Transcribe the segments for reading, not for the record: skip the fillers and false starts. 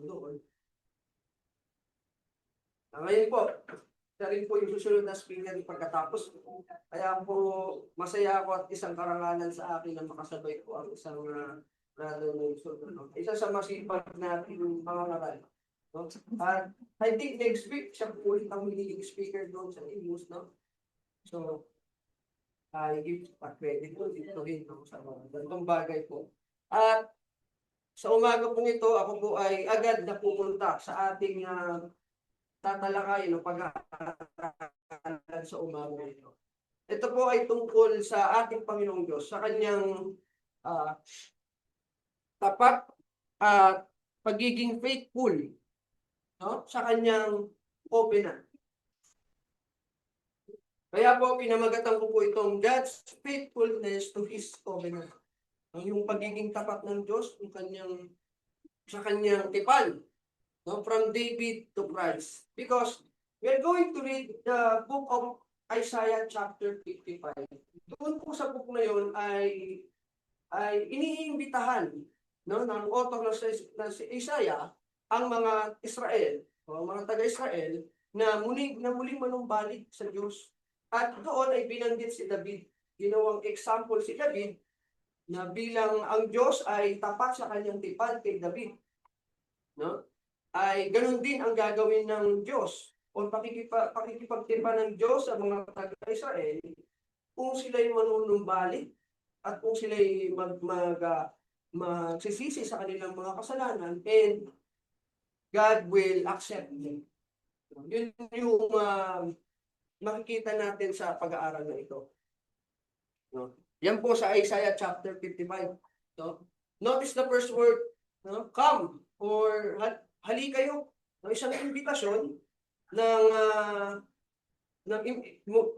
doon. Ngayon po, siya rin po yung susunod na speaker pagkatapos. Kaya po, masaya ako at isang karangalan sa akin na makasabay po ang isang brother Nelson. Isa sa masipag natin mga ngaral. No? At I think next week, siya po ulit ang magiging speaker doon sa Imus. No? So, I give credit po dito rin sa mga ganitong bagay po. At sa umaga po ito, ako po ay agad na pupunta sa ating tatalakayin o pag-aaral sa umaga ito. Ito po ay tungkol sa ating Panginoong Diyos, sa kanyang tapat at pagiging faithful, no? Sa kanyang covenant. Kaya po pinamagatan ko po itong God's faithfulness to His covenant. Yung pagiging tapat ng Diyos, yung sa kanyang tipan, no? From David to Christ. Because we're going to read the book of Isaiah chapter 55. Doon po sa book na yun ay iniimbitahan, no, ng author na si Isaiah ang mga Israel o mga taga-Israel na muling manumbalik sa Diyos. At doon ay binanggit si David. Ginawang example si David na bilang ang Diyos ay tapat sa kanyang tipan kay David. No? Ay ganun din ang gagawin ng Diyos o pakikipagtipan ng Diyos sa mga taga-Israel kung sila'y manunumbalik at kung sila'y magsisisi sa kanilang mga kasalanan, and God will accept them. Yun yung makikita natin sa pag-aaral na ito. No? Yan po sa Isaiah chapter 55. No? Notice the first word, no? Come, or hali kayo. No? Isang invitasyon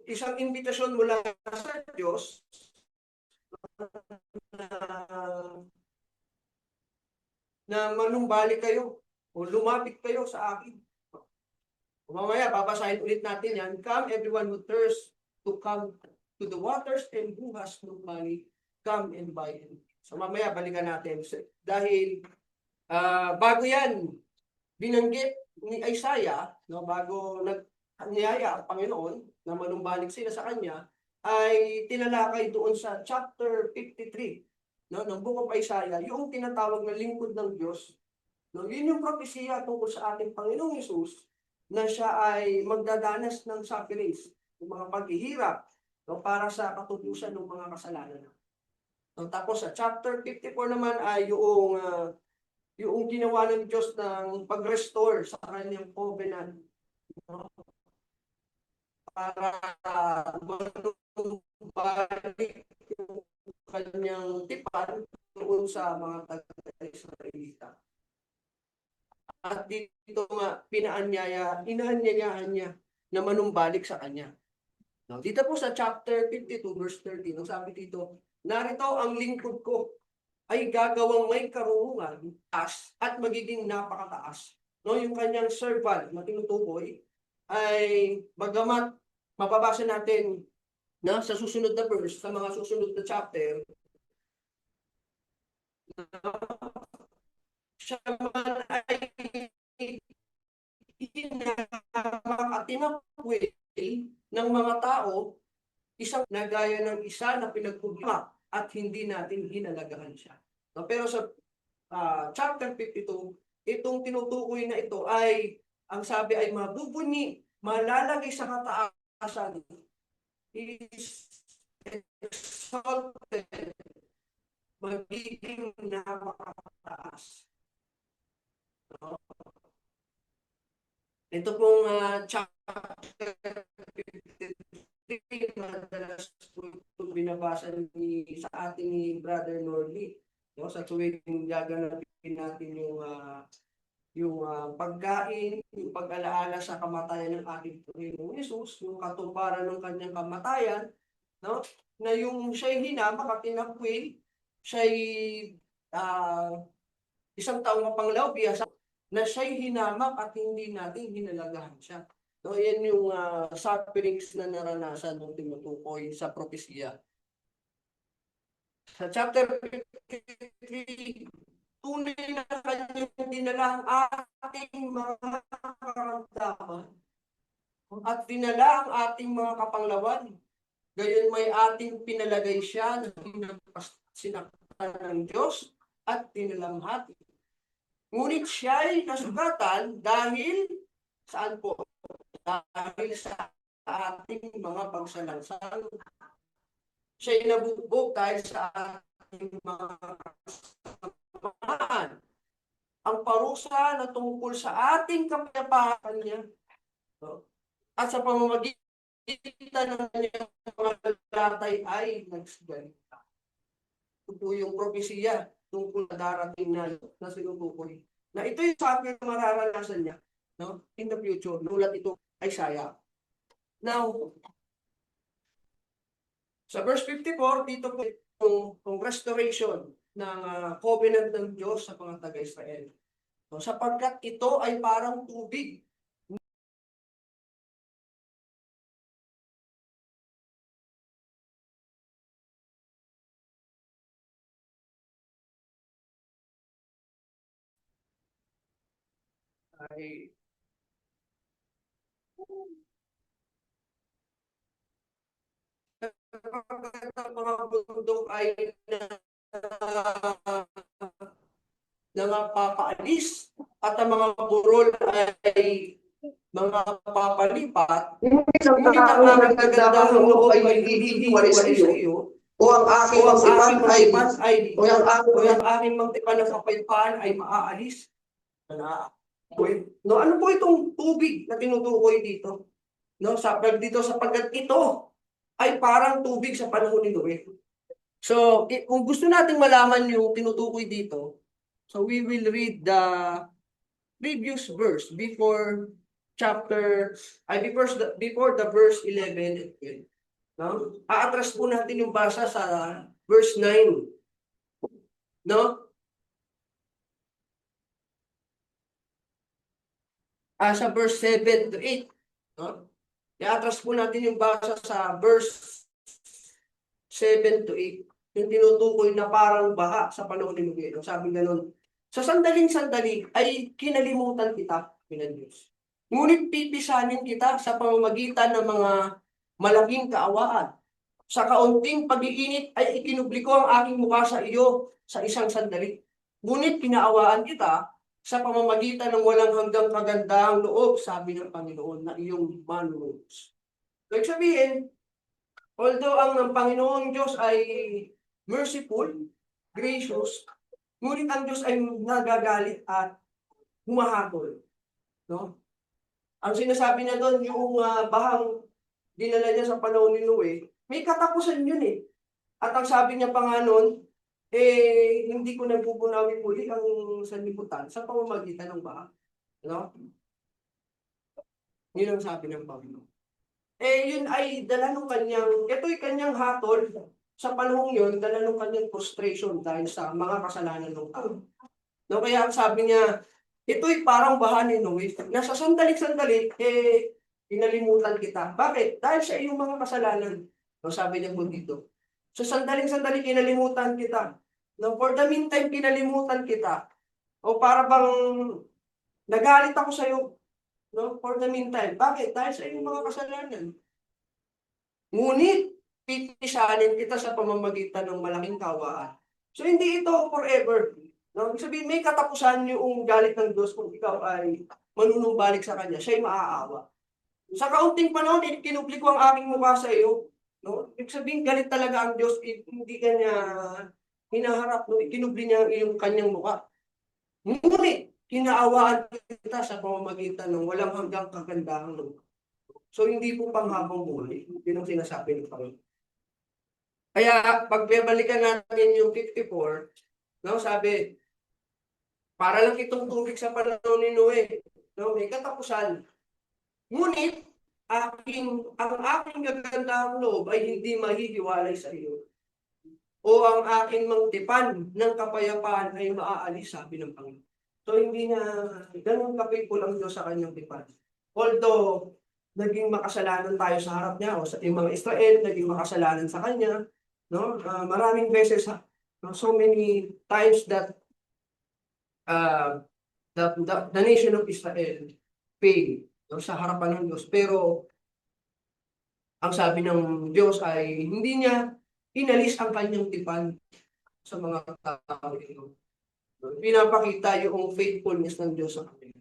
isang invitasyon mula sa Diyos na manumbalik kayo o lumapit kayo sa akin. Mamaya, babasahin ulit natin yan. Come, everyone who thirsts to come to the waters, and who has no money, come and buy it. So mamaya, balikan natin. Dahil bago yan, binanggit ni Isaiah, no, bago niyaya ang Panginoon na manumbalik sila sa kanya, ay tinalakay doon sa chapter 53, no, ng book of Isaiah, yung tinatawag na lingkod ng Diyos. No, yun yung propesya tungkol sa ating Panginoong Hesus, na siya ay magdadanas ng sufferings, ng mga paghihirap, no, para sa katubusan ng mga kasalanan. No, tapos sa chapter 54 naman ay yung ginawa ng Diyos ng pag-restore sa kanyang covenant, no, para manumbalik yung kanyang tipan doon sa mga taga-Israelita. At dito inaanyayahan niya na manumbalik sa kanya. Now, dito po sa chapter 52 verse 13, ang sabi dito, narito ang lingkod ko ay gagawang may karunungan at magiging napakataas. No, yung kanyang servant na tinutukoy ay bagamat mababasa natin na sa susunod na verse, sa mga susunod na chapter, siya man ay tinapwil ng mga tao, isang nagaya ng isa na pinagpugma at hindi natin hinalagahan siya. No, pero sa chapter 52, itong tinutukoy na ito ay, ang sabi ay mabubuni, malalagay sa kataasan, is exalted, magiging napakataas. No? Ito pong chapter 53, madalas po binabasa sa ating ni Brother Norley. No? Sa tuwing gaganapin natin yung pagkain, yung pag-alaala sa kamatayan ng ating Panginoong Hesus, yung katuparan ng kanyang kamatayan, no? Na yung siya'y hinamak at tinapwil, siya'y isang taong mapanglaw, na siya'y hinamak at hindi natin hinalagahan siya. So, yan yung sufferings na naranasan ng tinutukoy sa propesya. Sa chapter 53, tunay na kanyang dinala ang ating mga karamdaman at dinala ang ating mga kapanglawan. Gayon may ating pinalagay siya na sinaktan ng Diyos at dinalamhati. Ngunit siya ay nasugatan dahil saan po? Dahil sa ating mga pagsalansang. Siya ay nabugbog dahil sa ating mga kasamaan. Ang parusa na tungkol sa ating kapayapaan niya. At sa pamamagitan ng kanyang mga latay ay nagsigalita. Ito po yung propesiya tungkol sa darating na sinutukoy. Na ito yung sabi na mararanasan niya, no? In the future. Nulat ito ay Isaiah. Now, sa verse 54, dito po yung restoration ng covenant ng Diyos sa mga taga-Israel. So, sapagkat ito ay parang tubig. Ay mga bundok ay napapaalis at ang mga burol ay mga papalipat. Ngunit ang aming kagandahang loob ay hihiwalay sa iyo. O ang aking mangtipan ng kapayapaan ay maaalis. No, ano po itong tubig na tinutukoy dito? No, sapagkat ito ay parang tubig sa panahon ni Noe. So, kung gusto nating malaman yung tinutukoy dito, so we will read the previous verse before before the verse 11 and 12. No? Aatras po natin yung basa sa verse 9. No? Sa verse 7 to 8. No? Aatras po natin yung basa sa verse 7 to 8. Yung tinutukoy na parang baha sa panahon ni Noe. Sabi ganun, sa sandaling-sandali ay kinalimutan kita, Diyos. Ngunit pipisanin kita sa pamamagitan ng mga malaking kaawaan. Sa kaunting pag-iinit ay ikinubli ko ang aking mukha sa iyo sa isang sandali. Ngunit pinaawaan kita sa pamamagitan ng walang hanggang kagandahang loob, sabi ng Panginoon, na iyong manunubos. Ibig sabihin, although ang Panginoong Diyos ay merciful, gracious, ngunit ang Diyos ay nagagalit at humahabol. No? Ang sinasabi niya doon, yung bahang dinala niya sa panahon ni Noe, may katapusan yun eh. At ang sabi niya pa nga noon, hindi ko nagbubunawi muli ang sanlibutan sa pamamagitan ng baha. No? Yun ang sabi ng Panginoon. Yun ay dala ng ito'y kanyang hatol sa panahong yun, dala ng kanyang frustration dahil sa mga kasalanan ng tao. No, kaya ang sabi niya, ito'y parang baha ni Noe. Nasa sandali-sandali, pinalimutan kita. Bakit? Dahil sa iyong mga kasalanan. No, sabi niya po dito. So sandaling-sandali, kinalimutan kita. No, for the meantime, kinalimutan kita. O para bang nagalit ako sa iyo. No, for the meantime. Bakit? Dahil sa iyong mga kasalanan. Ngunit, pipisanin kita sa pamamagitan ng malaking kawaan. So hindi ito forever. No, ibig sabihin, may katapusan yung galit ng Diyos kung ikaw ay manunumbalik sa Kanya. Siya'y maaawa. Sa kaunting panahon, kinupli ko ang aking mukha sa iyo. No? Ibig sabihin, galit talaga ang Diyos. Hindi Kanya hinaharap. No? Kinupli niya yung Kanyang mukha. Ngunit, kinaawaan kita sa pamamagitan ng walang hanggang kagandahan. So, hindi po panghabang buhay. Yun ang sinasabi ng Panginoon. Kaya, pag balikan natin yung 54, no, sabi, para lang itong tubig sa panahon ni Noe. No, may katapusan. Ngunit, ang aking gagandahang loob ay hindi mahihiwalay sa iyo. O ang aking mangtipan ng kapayapaan ay maaalis, sabi ng Panginoon. So, hindi na ganun kapaypul ang Diyos sa kanyang tipan. Although, naging makasalanan tayo sa harap niya, o sa mga Israel, naging makasalanan sa kanya, no? Maraming beses, no? So many times that the nation of Israel failed, no, sa harapan ng Diyos. Pero ang sabi ng Diyos ay hindi niya inalis ang kanyang tipan sa mga tao ito. Pinapakita yung faithfulness ng Diyos sa kanila.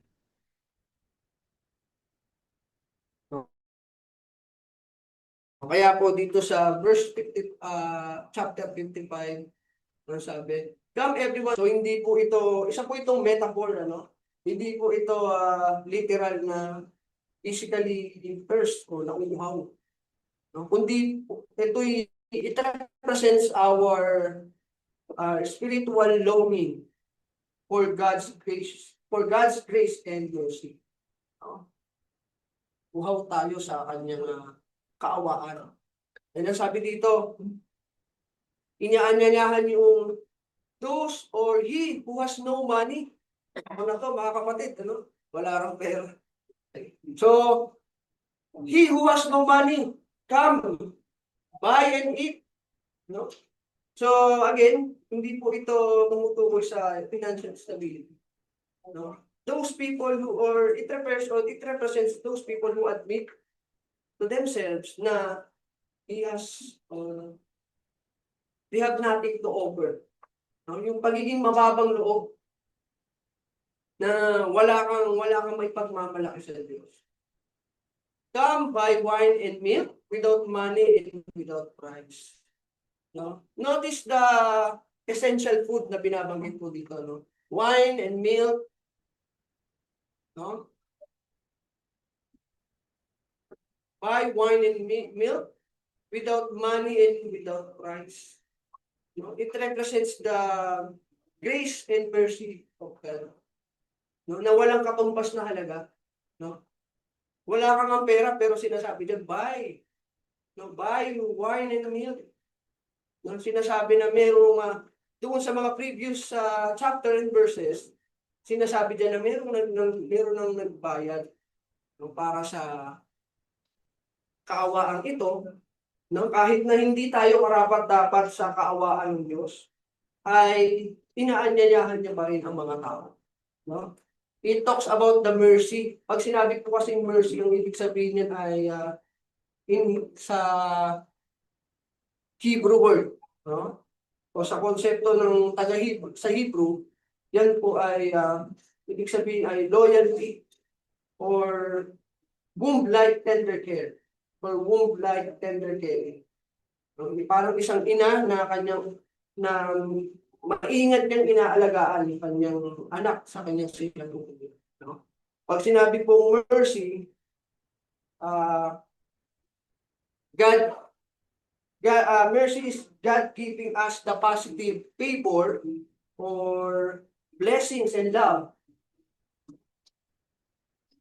Kaya po dito sa verse 50, chapter 55, ano sabi? Come everyone. So hindi po ito, isa po itong metaphor, ano? Hindi po ito literal na physically thirst o nauuhaw. No? Kundi it represents our spiritual longing for God's grace and mercy. No? Uhaw tayo sa kanyang kaawaan. And ang sabi dito, inaanyayahan yung those or he who has no money. Ako na to, mga kapatid, ano? Wala rang pera. So, he who has no money, come, buy and eat. No? So, again, hindi po ito tumutukoy sa financial stability. No? Those people who, or it represents those people who admit to themselves na they have nothing to offer. No? Yung pagiging mababang loob na wala kang may pagmamalaki sa Diyos. Come buy wine and milk without money and without price. No? Notice the essential food na binabanggit po dito, no? Wine and milk, no? Buy wine and milk without money and without price. No? It represents the grace and mercy of God. No? Na walang katumbas na halaga. No? Wala kang ang pera pero sinasabi niya, buy. No? Buy wine and milk. No? Sinasabi na merong doon sa mga previous chapter and verses, sinasabi niya na meron nang nagbayad, no? Para sa kaawaan ito, no? Kahit na hindi tayo karapat-dapat sa kaawaan ng Diyos, ay inaanyayahan niya pa rin ang mga tao. No? It talks about the mercy. Pag sinabi ko kasi mercy, yung ibig sabihin niyan ay sa Hebrew word. No? O sa konsepto ng taga-Hebrew, sa Hebrew, yan po ay ibig sabihin ay loyalty or womb-like tender care. Or womb-like tender care. Parang isang ina na maingat niyang inaalagaan ng kanyang anak sa kanyang sinalunan. No? Pag sinabi pong mercy, mercy is God giving us the positive favor or blessings and love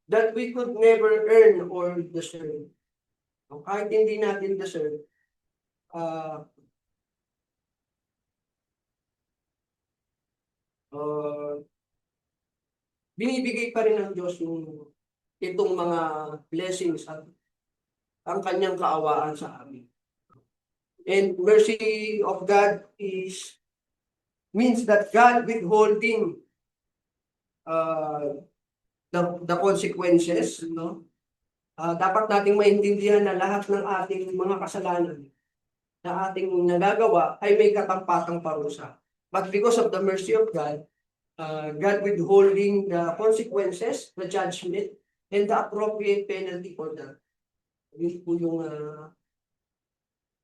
that we could never earn or deserve. Kahit hindi natin deserve, binibigay pa rin ng Diyos itong mga blessings at ang kanyang kaawaan sa amin. And mercy of God means that God withholding the consequences, no? Dapat nating maintindihan na lahat ng ating mga kasalanan na ating nagagawa ay may katampatang parusa. But because of the mercy of God, God withholding the consequences, the judgment, and the appropriate penalty for that. Yun po yung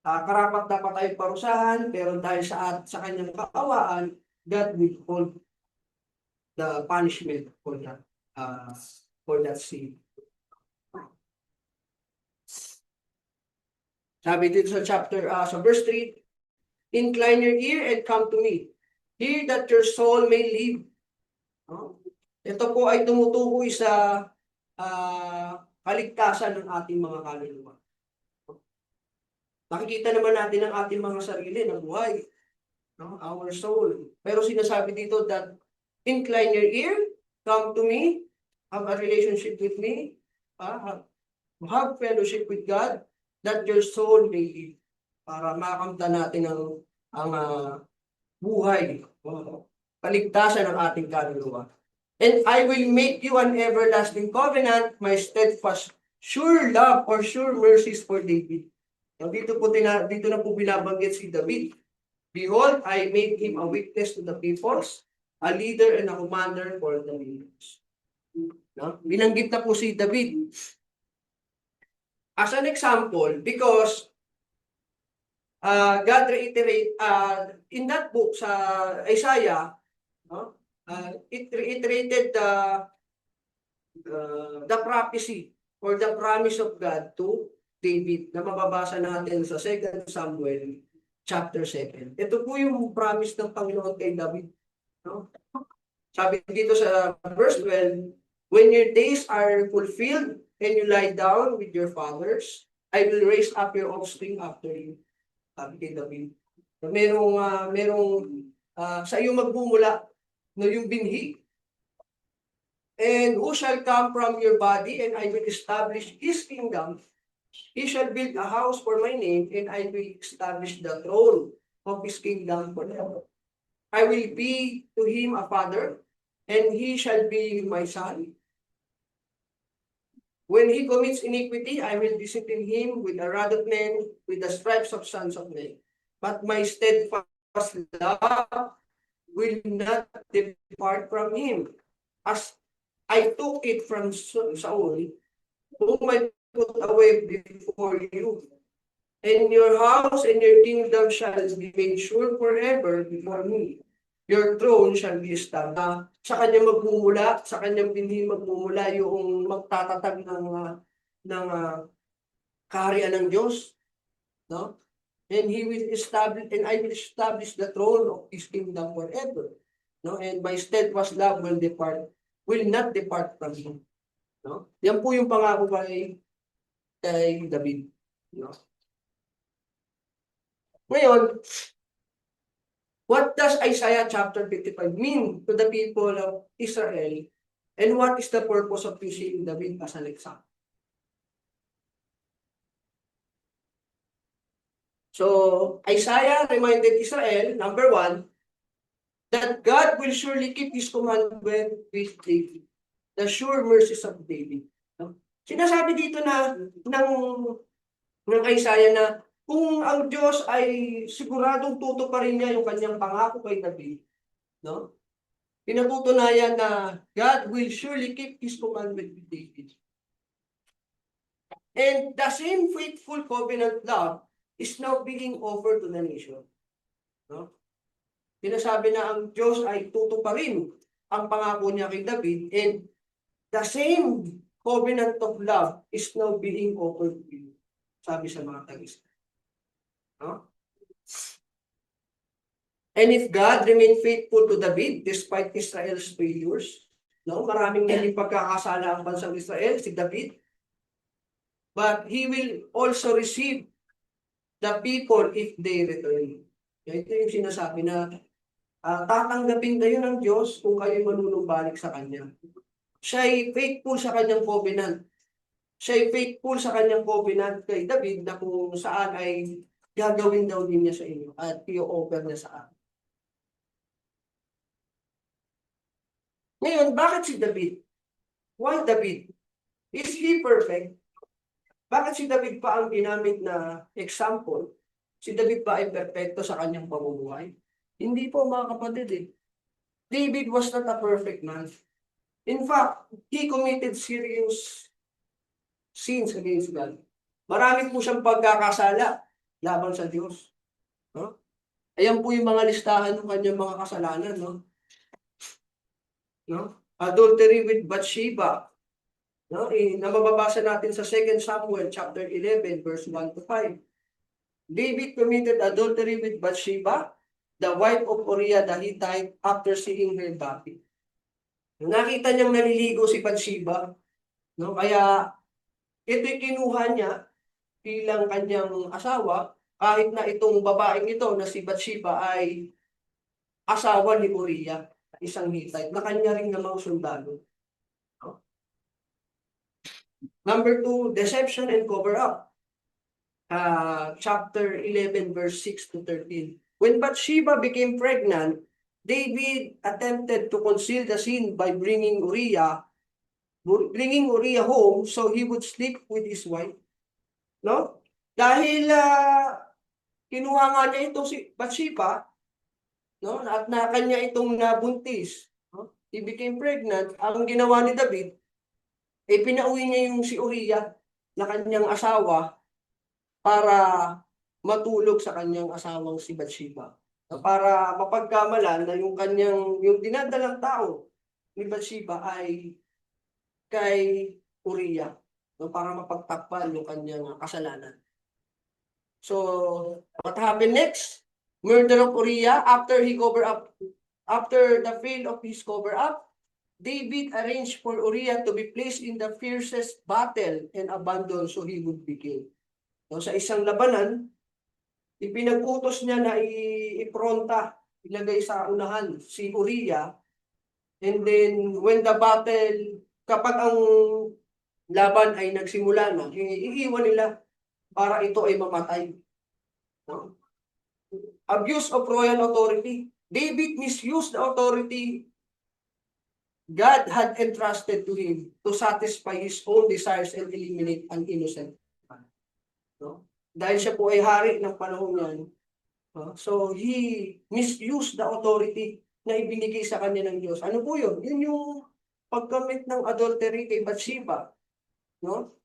karapat dapat tayong parusahan, pero dahil sa kanyang kaawaan, God withhold the punishment for that sin. Sabi dito sa sa verse 3, incline your ear and come to me. Hear that your soul may live. Ito po ay tumutukoy sa kaligtasan ng ating mga kaluluwa. Nakikita naman natin ang ating mga sarili na buhay. No? Our soul. Pero sinasabi dito that incline your ear, come to me, have a relationship with me, have fellowship with God, that your soul may live. Para makamta natin ang buhay. kaligtasan ng ating kaluluwa. And I will make you an everlasting covenant, my steadfast, sure love or sure mercies for David. Dito na po binabanggit si David. Behold, I make him a witness to the peoples, a leader and a commander for the nations. No? Binanggit na po si David. As an example, because God reiterate in that book sa Isaiah, no? It reiterated the prophecy or the promise of God to David na mababasa natin sa 2 Samuel chapter 7. Ito po yung promise ng Panginoon kay David. No? Sabi dito sa verse 12, when your days are fulfilled and you lie down with your fathers, I will raise up your offspring after you. Sabi kay David. Merong sa iyo magmumula no yung binhi. And who shall come from your body, and I will establish his kingdom. He shall build a house for my name, and I will establish the throne of his kingdom forever. I will be to him a father, and he shall be my son. When he commits iniquity, I will discipline him with the rod of men, with the stripes of sons of men. But my steadfast love will not depart from him, as I took it from Saul, whom I put away before you. And your house and your kingdom shall be made sure forever before me. Your throne shall be established. Sa kanya magmumula, sa kanyang binhi magmumula yung magtatatag ng kaharian ng Diyos, no? And he will establish, and I will establish the throne of his kingdom forever, no? And my steadfast love will not depart from him, no? Yan po yung pangako kay David, no? Ngayon, what does Isaiah chapter 55 mean to the people of Israel, and what is the purpose of using David as an example? So, Isaiah reminded Israel, number one, that God will surely keep his commandment with David. The sure mercies of David. No? Sinasabi dito ng Isaiah na kung ang Diyos ay siguradong tutuparin niya yung kanyang pangako kay David, no? Pinatutunayan na God will surely keep his commandment with David. And the same faithful covenant love is now being offered to the nation. No? Sinasabi na ang Diyos ay tutuparin ang pangako niya kay David, and the same covenant of love is now being offered to you. Sabi sa mga tagis. No? And if God remained faithful to David despite Israel's failures, no, maraming naging pagkakasala ang bansang Israel, si David, but he will also receive the people if they return. Ito yung sinasabi na tatanggapin kayo ng Diyos kung kayo manunumbalik sa Kanya. Siya'y faithful sa Kanyang covenant. Siya'y faithful sa Kanyang covenant kay David na kung saan ay gagawin daw din niya sa inyo at i-offer niya sa akin. Ngayon, bakit si David? Why David? Is he perfect? Bakit si David pa ang ginamit na example? Si David ba ay perfecto sa kanyang pamumuhay? Hindi po, mga kapatid eh. David was not a perfect man. In fact, he committed serious sins against God. Marami po siyang pagkakasala laban sa Diyos. No? Ayan po yung mga listahan ng kanyang mga kasalanan. No? Adultery with Bathsheba. No? Na mababasa natin sa 2 Samuel chapter 11 verse 1 to 5. David committed adultery with Bathsheba, the wife of Uriah the Hittite, after seeing her body. Nakita niyang naliligo si Bathsheba, no? Kaya ito'y kinuha niya bilang kanyang asawa, kahit na itong babaeng ito na si Bathsheba ay asawa ni Uriah, isang Hittite, na kanya rin namang sundalo. No? Number 2, deception and cover-up. Chapter 11 verse 6 to 13. When Bathsheba became pregnant, David attempted to conceal the sin by bringing Uriah home so he would sleep with his wife. No? Dahil kinuha nga niya itong si Bathsheba, no? At na kanya itong nabuntis. No? He became pregnant. Ang ginawa ni David, pinauwi niya yung si Uriah na kanyang asawa para matulog sa kanyang asawang si Bathsheba. Para mapagkamalan na yung dinadalang tao ni Bathsheba ay kay Uriah, no, para mapagtakpan yung kanyang kasalanan. So, what happened next? Murder of Uriah after the fail of his cover up, David arranged for Uriah to be placed in the fiercest battle and abandoned so he would be killed. So, sa isang labanan, ipinag-utos niya na ipronta, ilagay sa unahan si Uriah, and then when the battle, kapag ang laban ay nagsimula na, iiwan nila para ito ay mamatay. No? Abuse of royal authority. David misused the authority God had entrusted to him to satisfy his own desires and eliminate an innocent man. No? Dahil siya po ay hari ng panahon yan, so he misused the authority na ibinigay sa kanya ng Diyos. Ano po yun? Yun yung pagkamit ng adultery kay Bathsheba. No?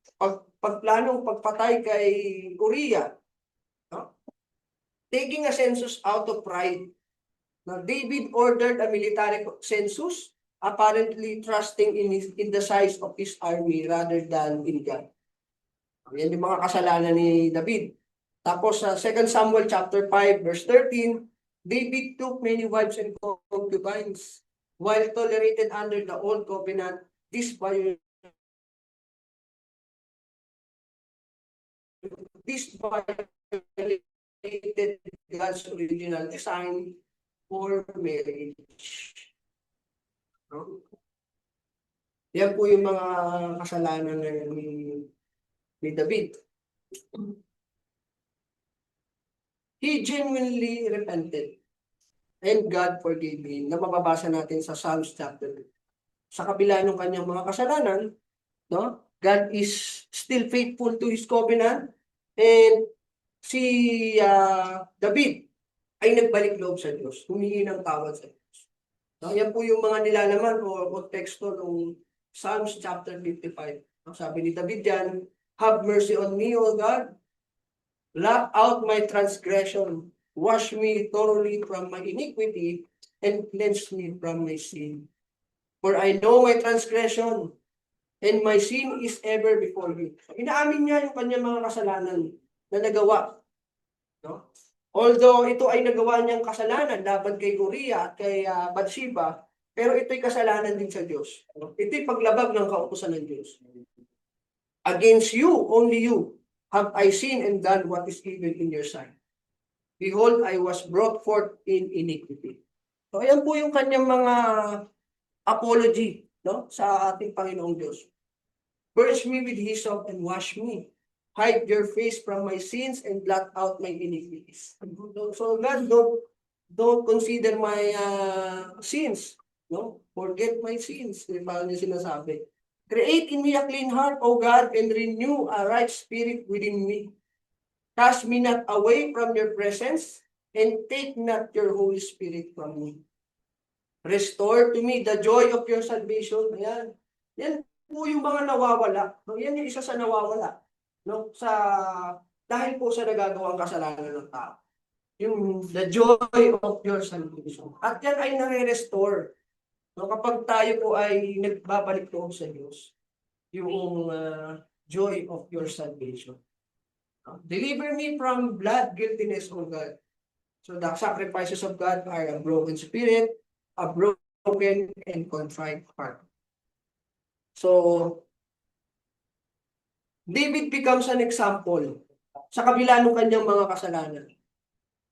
Pagplanong pagpatay kay Uriah. No? Taking a census out of pride. Now, David ordered a military census, apparently trusting in the size of his army rather than in God. Yan yung mga kasalanan ni David. Tapos sa 2 Samuel chapter 5 verse 13, David took many wives and concubines while tolerated under the old covenant. This violated God's original design for marriage. No? Yan po yung mga kasalanan ni David. He genuinely repented and God forgave him, na mababasa natin sa Psalms chapter 2. Sa kabila ng kanyang mga kasalanan, no, God is still faithful to His covenant, and si David ay nagbalik loob sa Diyos, humingi ng tawad sa Diyos. No, yan po yung mga nilalaman o teksto ng Psalms chapter 55. No, sabi ni David yan, have mercy on me, O God, blot out my transgression, wash me thoroughly from my iniquity, and cleanse me from my sin. For I know my transgression, and my sin is ever before me. Inaamin niya yung kanyang mga kasalanan na nagawa. No? Although ito ay nagawa niyang kasalanan laban kay Uriah at kay Bathsheba, pero ito'y kasalanan din sa Diyos. No? Ito'y paglabag ng kautusan ng Diyos. Against you, only you, have I sinned and done what is evil in your sight. Behold, I was brought forth in iniquity. So ayan po yung kanyang mga apology, no, sa ating Panginoong Diyos. Purge me with hyssop and wash me. Hide your face from my sins and blot out my iniquities. So God, don't consider my sins. No? Forget my sins. Paano niya sinasabi? Create in me a clean heart, O God, and renew a right spirit within me. Cast me not away from your presence, and take not your Holy Spirit from me. Restore to me the joy of your salvation. Ayan. Yan po yung mga nawawala. No? Yan yung isa sa nawawala. No? Dahil po sa nagagawang kasalanan ng tao. Yung the joy of your salvation. At yan ay nare-restore. No? Kapag tayo po ay nagbabalik loob sa Diyos, yung joy of your salvation. Deliver me from blood guiltiness, O God. So the sacrifices of God are a broken spirit, a broken and contrite heart. So, David becomes an example sa kabila ng kanyang mga kasalanan.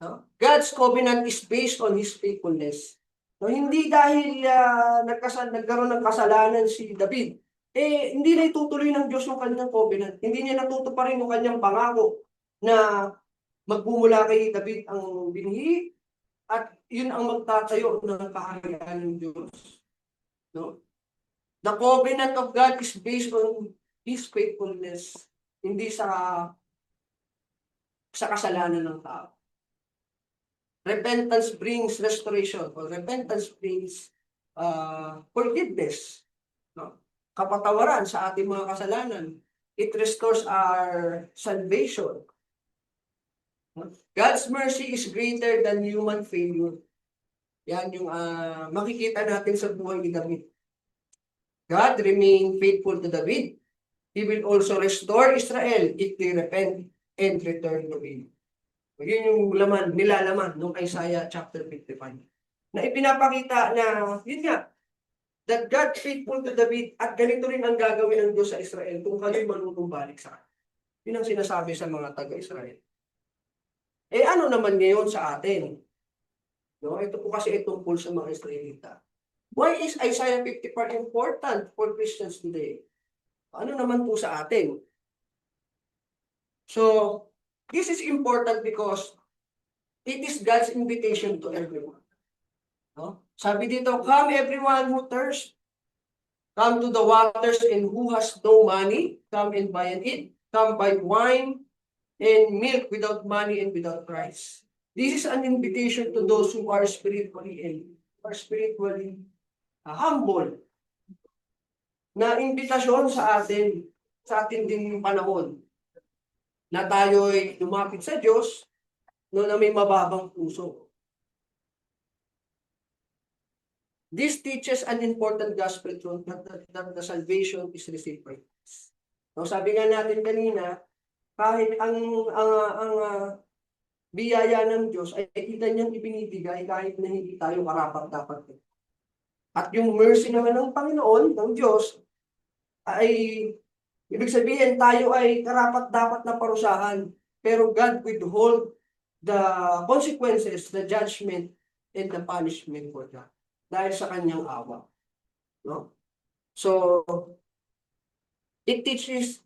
No? God's covenant is based on His faithfulness. No, hindi dahil nagkaroon ng kasalanan si David, hindi na itutuloy ng Diyos yung kanyang covenant. Hindi niya natutuparin yung kanyang pangako na magbumula kay David ang binhi At yun ang magtatayo ng kaharian ng Diyos. No? The covenant of God is based on His faithfulness, hindi sa kasalanan ng tao. Repentance brings restoration, or repentance brings forgiveness. No? Kapatawaran sa ating mga kasalanan. It restores our salvation. God's mercy is greater than human failure. Yan yung makikita natin sa buhay ni David. God remained faithful to David. He will also restore Israel if they repent and return to Him. Yun yung nilalaman ng Isaiah chapter 55. Na ipinapakita na, yun nga, that God faithful to David at ganito rin ang gagawin ng Diyos sa Israel kung kayo'y manunumbalik sa kanya. Yun ang sinasabi sa mga taga-Israel. Eh ano naman ngayon sa atin? No? Ito po kasi itungkol sa mga Israelita. Why is Isaiah 54 important for Christians today? Ano naman po sa atin? So, this is important because it is God's invitation to everyone. No? Sabi dito, come everyone who thirsts, come to the waters, and who has no money, come and buy and eat. Come buy wine and milk without money and without price. This is an invitation to those who are spiritually ill, are spiritually humble. Na imbitasyon sa atin din yung panahon na tayo'y lumapit sa Diyos no, na may mababang puso. This teaches an important gospel truth that the salvation is received by grace. No, sabi nga natin kanina, kahit ang biyaya ng Diyos ay kita niyang ibinibigay kahit na hindi tayo karapat-dapat. At yung mercy naman ng Panginoon, ng Diyos, ay ibig sabihin tayo ay karapat-dapat na parusahan. Pero God withhold the consequences, the judgment, and the punishment for that. Dahil sa kanyang awa. No? So, it teaches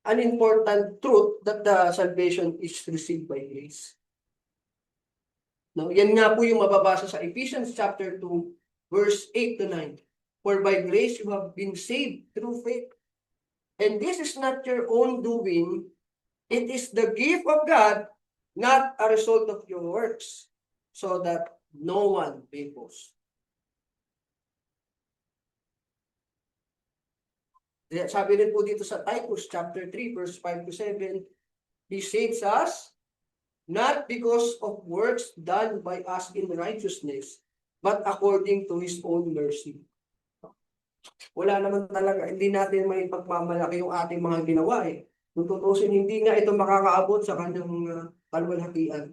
an important truth that the salvation is received by grace. No? Yan nga po yung mababasa sa Ephesians chapter 2, verse 8 to 9. For by grace you have been saved through faith. And this is not your own doing. It is the gift of God, not a result of your works, so that no one may boast. Sabi rin po dito sa Titus chapter 3, verse 5 to 7, He saves us not because of works done by us in righteousness, but according to His own mercy. Wala naman talaga, hindi natin may pagmamalaki yung ating mga ginawa eh. Kung tutusin, hindi nga ito makakaabot sa kanyang kalwalhatian.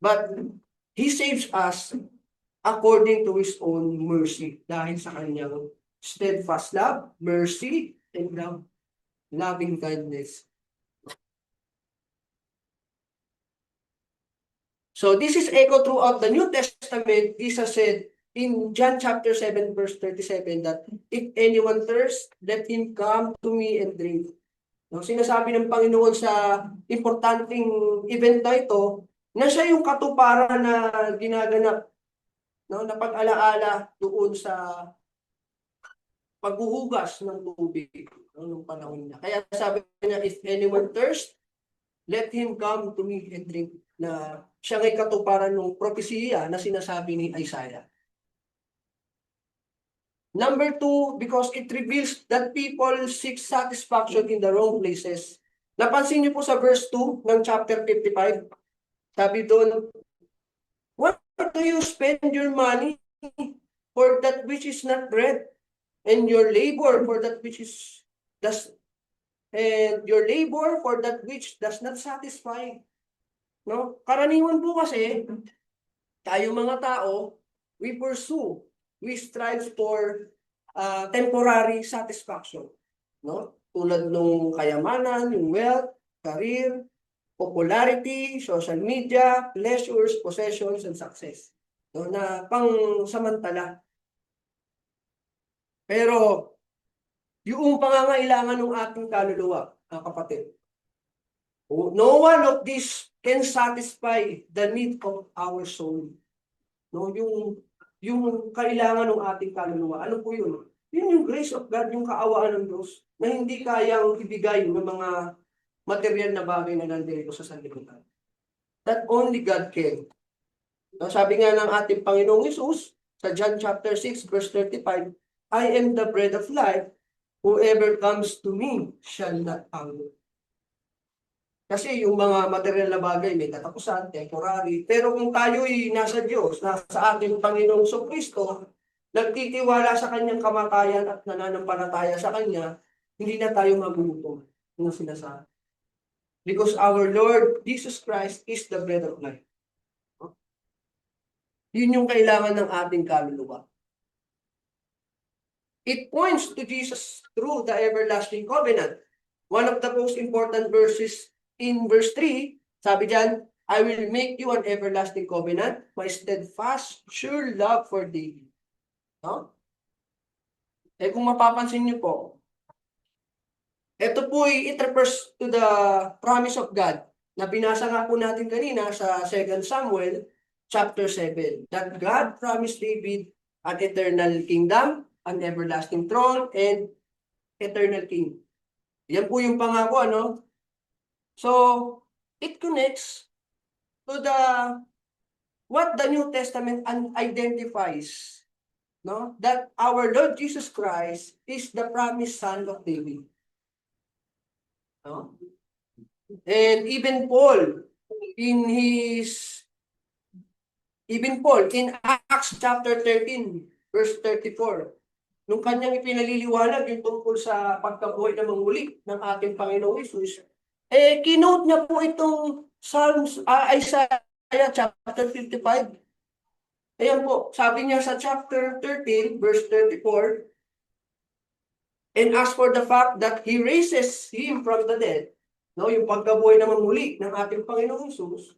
But He saves us according to His own mercy, dahil sa kanyang steadfast love, mercy, and loving kindness. So this is echoed throughout the New Testament. Jesus said in John chapter 7, verse 37, that if anyone thirsts, let him come to me and drink. No, sinasabi ng Panginoon sa importanteng event na ito, na siya yung katuparan na ginaganap, no, na pag-alaala doon sa paghuhugas ng tubig, no, nung panahon niya. Kaya sabi niya, if anyone thirsts, let him come to me and drink, na siya ngay katuparan ng propesiya na sinasabi ni Isaiah. Number 2, because it reveals that people seek satisfaction in the wrong places. Napansin niyo po sa verse 2 ng chapter 55, sabi doon, what do you spend your money for that which is not bread, and your labor for that which is does not satisfy? No? Karaniwan po kasi, tayo mga tao, we strive for temporary satisfaction. No? Tulad nung kayamanan, yung wealth, career, popularity, social media, pleasures, possessions, and success. No? Na pang-samantala. Pero, yung pangangailangan ng ating kaluluwa, kapatid, No one of these can satisfy the need of our soul. No, yung kailangan ng ating kaluluwa. Ano po yun? Yun yung grace of God, yung kaawaan ng Diyos na hindi kayang ibigay ng mga material na bagay na nandito sa sanlibutan. That only God can. No, sabi nga ng ating Panginoong Hesus sa John chapter 6 verse 35, I am the bread of life. Whoever comes to me shall not hunger. Kasi yung mga material na bagay may katapusan, temporary. Pero kung tayo'y nasa Diyos, nasa ating Panginoong Kristo, nagtitiwala sa kanyang kamatayan at nananampalataya sa kanya, hindi na tayo magugutom. Yung sinasabi. Because our Lord Jesus Christ is the bread of life. Yun yung kailangan ng ating kaluluwa. It points to Jesus through the everlasting covenant. One of the most important verses in verse 3, sabi dyan, I will make you an everlasting covenant, my steadfast, sure love for thee. No? Kung mapapansin niyo po, ito po it refers to the promise of God na binasa nga po natin kanina sa 2 Samuel chapter 7, that God promised David an eternal kingdom, an everlasting throne, and eternal king. Yan po yung pangako, ano? So, it connects to what the New Testament identifies, no? That our Lord Jesus Christ is the promised son of David. No? And even Paul in Acts chapter 13 verse 34, nung kanyang ipinaliliwanag yung tungkol sa pagkabuhay na manguli ng ating Panginoong Hesus, kinote niya po itong Isaiah chapter 55. Ayan po, sabi niya sa chapter 13 verse 34, and as for the fact that He raises Him from the dead, no, yung pagkabuhay na muli ng ating Panginoong Hesus,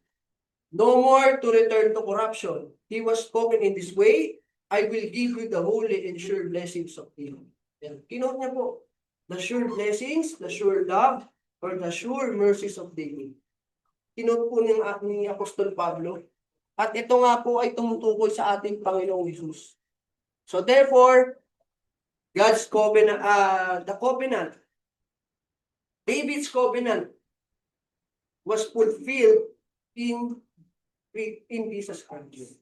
no more to return to corruption. He was spoken in this way, I will give you the holy and sure blessings of Him. Kinote niya po, the sure blessings, the sure love, or the sure mercies of David. Kinote po ni Apostol Pablo. At ito nga po ay tumutukoy sa ating Panginoong Hesus. So therefore, God's covenant, the covenant, David's covenant was fulfilled in Jesus Christ.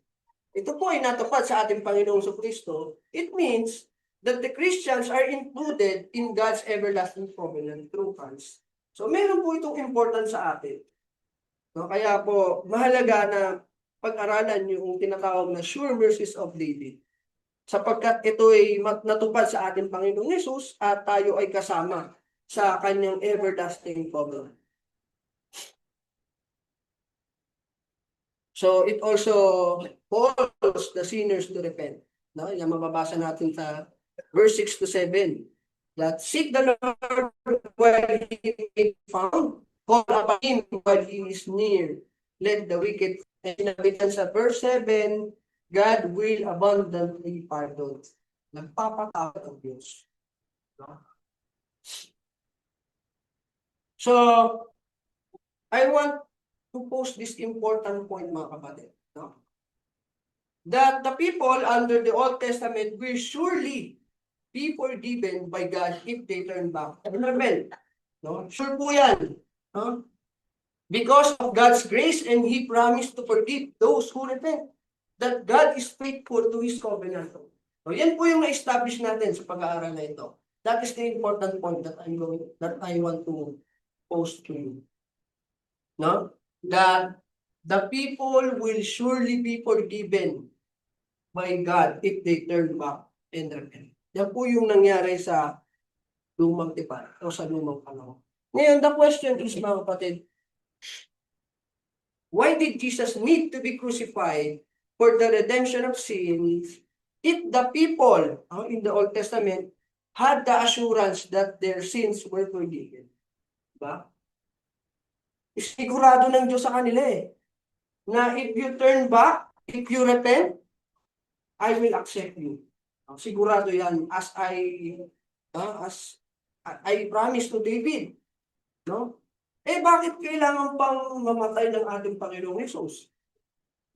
Ito po ay natupad sa ating Panginoong Kristo. It means that the Christians are included in God's everlasting covenant through Christ. So meron po itong important sa atin. No, kaya po mahalaga na pag-aralan yung tinatawag na sure mercies of David. Sapagkat ito ay natupad sa ating Panginoong Hesus at tayo ay kasama sa kanyang everlasting covenant. So it also calls the sinners to repent. No? Yan mababasa natin sa verse 6 to 7. That seek the Lord while He may be found, call upon Him while He is near. Let the wicked, and sinabitan sa verse 7, God will abundantly pardon. Nagpapatawad ang Diyos. No? So, I want to post this important point, mga kapatid. No? That the people under the Old Testament will surely be forgiven by God if they turn back. No? Sure po yan. No? Because of God's grace, and He promised to forgive those who repent. That God is faithful to His covenant. So, yan po yung na-establish natin sa pag-aaral na ito. That is the important point that I want to post to you. No? That the people will surely be forgiven by God if they turn back and repent. Yan po yung nangyari sa lumang tipan o sa lumang panahon. Ngayon, the question is, mga kapatid, why did Jesus need to be crucified for the redemption of sins if the people in the Old Testament had the assurance that their sins were forgiven? Diba? Sigurado ng Diyos sa kanila na if you turn back, if you repent, I will accept you. Sigurado yan as I promised to David. No? Bakit kailangan pang mamatay ng ating Panginoong Hesus?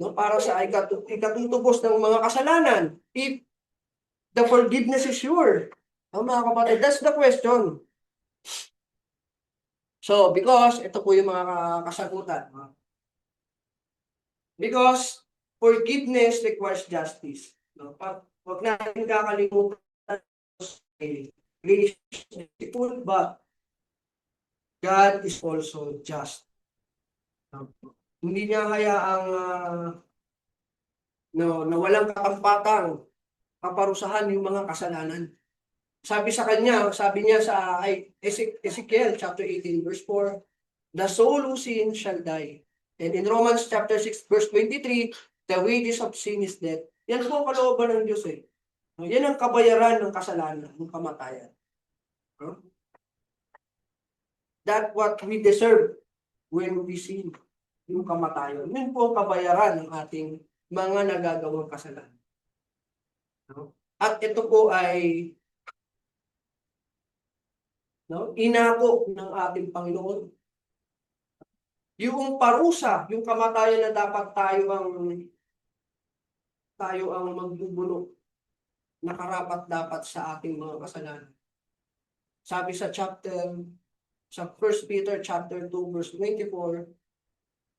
No, para sa ikatutubos ng mga kasalanan. If the forgiveness is sure. No, mga kapatid, that's the question. So, because, ito po yung mga kasagutan. Because forgiveness requires justice. No? Huwag natin kakalimutan grace is merciful, but God is also just. No? Hindi niya hayaang na walang katampatang kaparusahan yung mga kasalanan. Sabi niya sa Ezekiel chapter 18 verse 4, the soul who sins shall die. And in Romans chapter 6 verse 23, the wages of sin is death. Yan po ang kalooban ng Diyos eh. Yan ang kabayaran ng kasalanan, ng kamatayan. That what we deserve when we sin, yung kamatayan. Yun po ang kabayaran ng ating mga nagagawang kasalanan. At ito po ay inako ng ating Panginoon. Yung parusa, yung kamatayan na dapat tayo ang magbubulok, nakarapat dapat sa ating mga kasalanan. Sabi sa 1 Peter chapter 2 verse 24,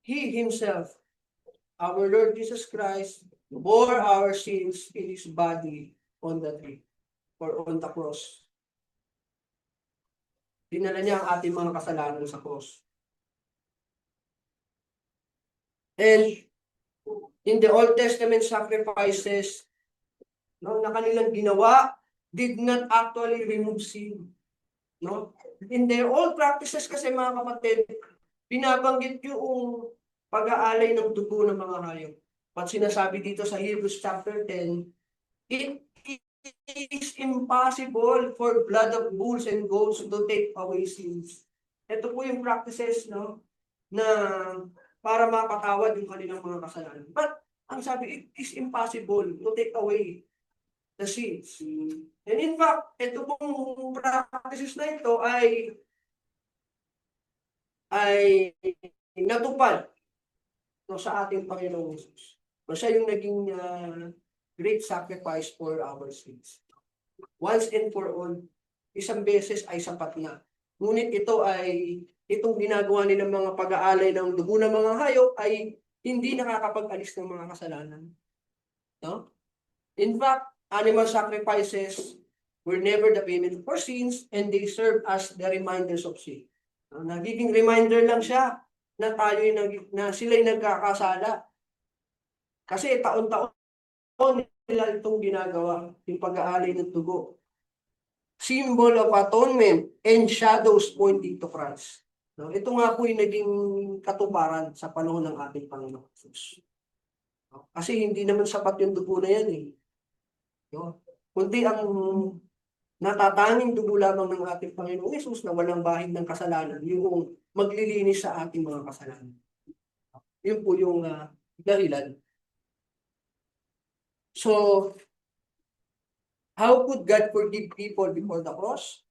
He Himself, our Lord Jesus Christ, bore our sins in His body on the tree or on the cross. Dinala niya ang ating mga kasalanan sa cross. And in the Old Testament sacrifices, na kanilang ginawa, did not actually remove sin. No? In their old practices kasi mga kapatid, binabanggit yung pag-aalay ng dugo ng mga hayop. At sinasabi dito sa Hebrews chapter 10, it is impossible for blood of bulls and goats to take away sins. Ito po yung practices, no, na para mapatawad yung kanilang mga kasalanan. But ang sabi, it is impossible to take away the sins. And in fact, ito pong practices na ito ay natupad sa ating Panginoong Jesus. Siya yung naging great sacrifice for our sins. Once and for all, isang beses ay sapat na. Ngunit itong ginagawa nilang mga pag-aalay ng dugo ng mga hayop ay hindi nakakapag-alis ng mga kasalanan. No? In fact, animal sacrifices were never the payment for sins and they serve as the reminders of sin. Nagiging reminder lang siya na sila'y nagkakasala. Kasi taon-taon nila itong ginagawa, yung pag-aalay ng dugo. Symbol of atonement and shadows pointing to Christ. Ito nga po yung naging katuparan sa panahon ng ating Panginoon Jesus. Kasi hindi naman sapat yung dugo na yan eh. Kundi ang natatanging dugo lamang ng ating Panginoong Jesus na walang bahid ng kasalanan, yung maglilinis sa ating mga kasalanan. Yun po yung dahilan. So, how could God forgive people before the cross?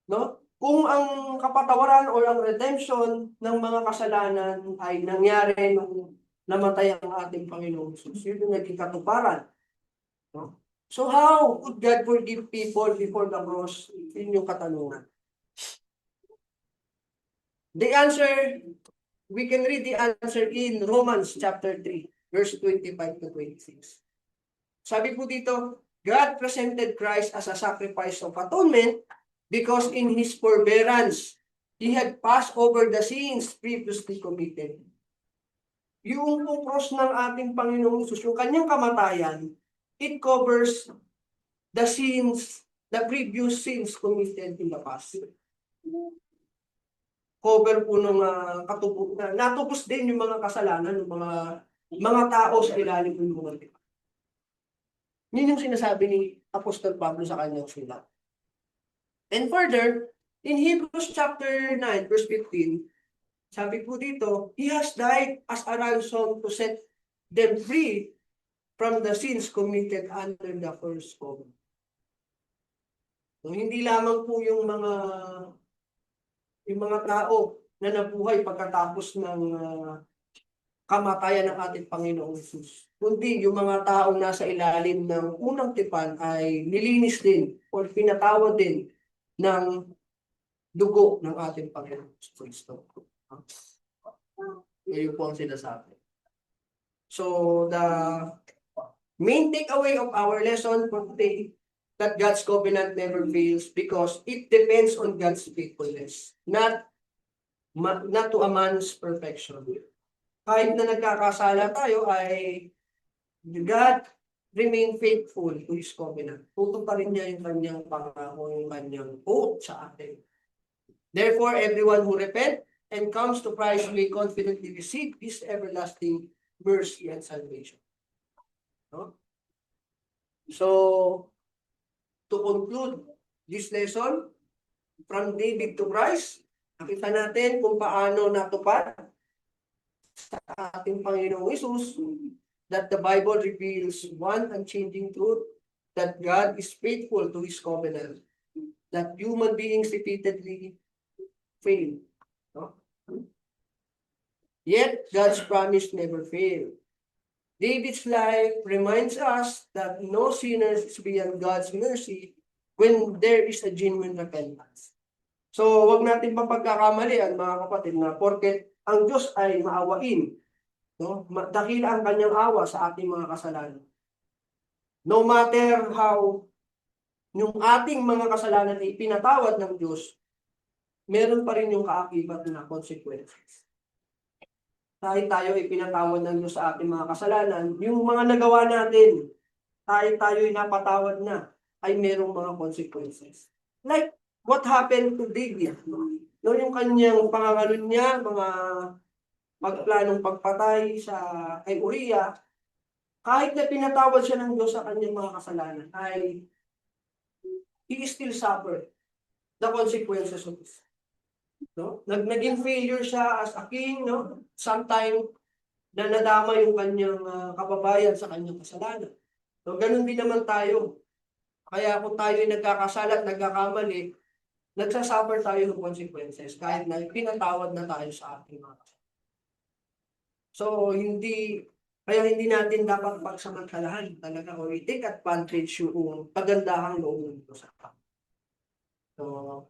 No? Kung ang kapatawaran o ang redemption ng mga kasalanan ay nangyari nung namatay ang ating Panginoong Jesus, yun yung naging katuparan. No? So how could God forgive people before the cross? Yun yung katanungan. The answer, we can read the answer in Romans chapter 3, verse 25 to 26. Sabi po dito, God presented Christ as a sacrifice of atonement because in His forbearance, He had passed over the sins previously committed. Yung cross ng ating Panginoong Jesus, yung kanyang kamatayan, it covers the sins, the previous sins committed in the past. Cover po ng natubos din yung mga kasalanan ng mga tao sa ilalim ng mga ito. Yun yung sinasabi ni Apostol Pablo sa kanyang sulat. And further, in Hebrews chapter 9, verse 15, sabi po dito, He has died as a ransom to set them free from the sins committed under the first covenant. So, hindi lamang po yung yung mga tao na nabuhay pagkatapos ng kamatayan ng ating Panginoong Hesus. Kundi yung mga taong nasa ilalim ng unang tipan ay nilinis din o pinatawad din ng dugo ng ating Panginoong Kristo. Ngayon po ang sinasabi. So, the main takeaway of our lesson for today, that God's covenant never fails because it depends on God's faithfulness, not to a man's perfection. Kahit na nagkakasala tayo ay God remain faithful to His covenant. Tutok pa rin niya yung kanyang pangako, yung kanyang oath sa atin. Therefore, everyone who repent and comes to Christ may confidently receive His everlasting mercy and salvation. No? So, to conclude this lesson, from David to Christ, nakita natin kung paano natupad sa ating Panginoong Hesus that the Bible reveals one unchanging truth, that God is faithful to His covenant, that human beings repeatedly fail. No? Yet, God's promise never failed. David's life reminds us that no sinner is beyond God's mercy when there is a genuine repentance. So, wag natin papagkakamalian, mga kapatid, na porket ang Diyos ay maawain, no? Dakila ang kanyang awa sa ating mga kasalanan. No matter how yung ating mga kasalanan ay pinatawad ng Diyos, meron pa rin yung kaakibat na consequences. Kahit tayo ay pinatawad ng Diyos sa ating mga kasalanan, yung mga nagawa natin, tayo ay napatawad na, ay merong mga consequences. Like what happened to David? No, yung kanyang pangangalan niya, mga magplanong pagpatay sa kay Uriah, kahit na pinatawad siya ng Diyos sa kanyang mga kasalanan, ay he still suffered the consequences of this. No? Naging failure siya as a king, no? Sometime na nadama yung kanyang kababayan sa kanyang kasalanan. So, ganun din naman tayo. Kaya kung tayo ay nagkakasala at nagkakamali, nagsasuffer tayo ng consequences kahit na pinatawad na tayo sa ating mga kasalanan. So, kaya hindi natin dapat pagsamantalahan talaga o i-take advantage yung pagandahang loob ng Diyos sa atin. So,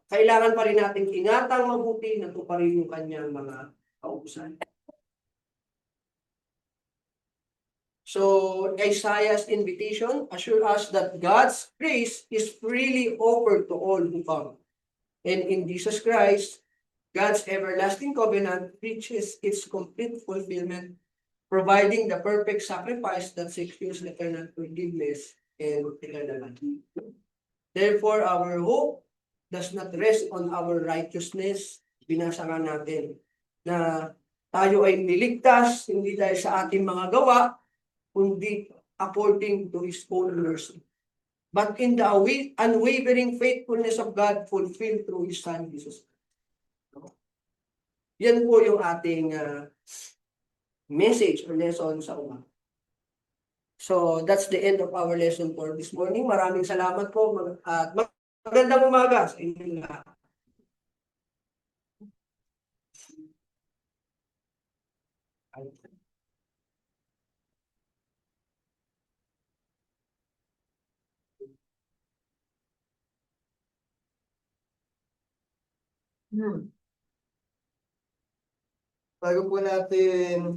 kailangan pa rin natin ingatang mabuti na tuparin yung kanyang mga kautusan. So, Isaiah's invitation assures us that God's grace is freely offered to all who come. And in Jesus Christ, God's everlasting covenant reaches its complete fulfillment, providing the perfect sacrifice that secures eternal forgiveness and eternal life. Therefore, our hope does not rest on our righteousness. Binasa nga natin na tayo ay niligtas, hindi dahil sa ating mga gawa, kundi according to His own mercy. But in the unwavering faithfulness of God fulfilled through His Son, Jesus. Yan po yung ating message or lesson sa umaga. So, that's the end of our lesson for this morning. Maraming salamat po at magandang umaga sa inyo lahat. Bago po natin